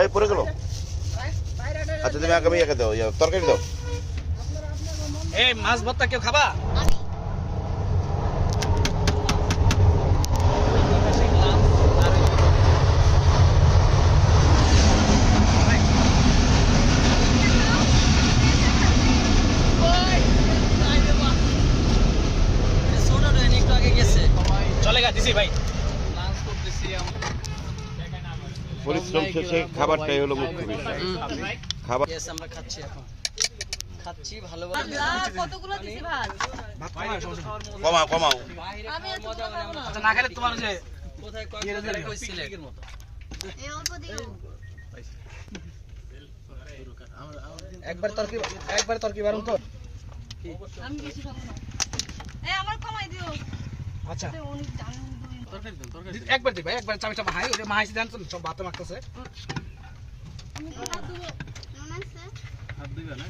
এই পড়ে গেল। আচ্ছা তুমি আগামী একে দাও, তরকারি দাও। এই মাছ ভর্তা কেউ খাবা? পরিশ্রম শেষে খাবারটাই হলো মুখ্য বিষয়। খাবার আমরা খাচ্ছি এখন, খাচ্ছি ভালোভাবে। কতগুলো দিছি ভাত? কমাও কমাও। আমি এত মজা খাবো না। আচ্ছা না খেলে তোমার যে কোথায় কয় কইছিলে এই অল্প দিও। একবার তরকি বারণ তো। আমি বেশি খাবো না। এই আমার কমাই দিও। আচ্ছা অনেক জানি দুই। একবার দিই ভাই, একবার চামচা মাহাই, ওরে মাহাইছি জানতো না, সব ভাতে মাখতেছে। আমি তো হাত দেবো। মনে আছে? হাত দিবে না।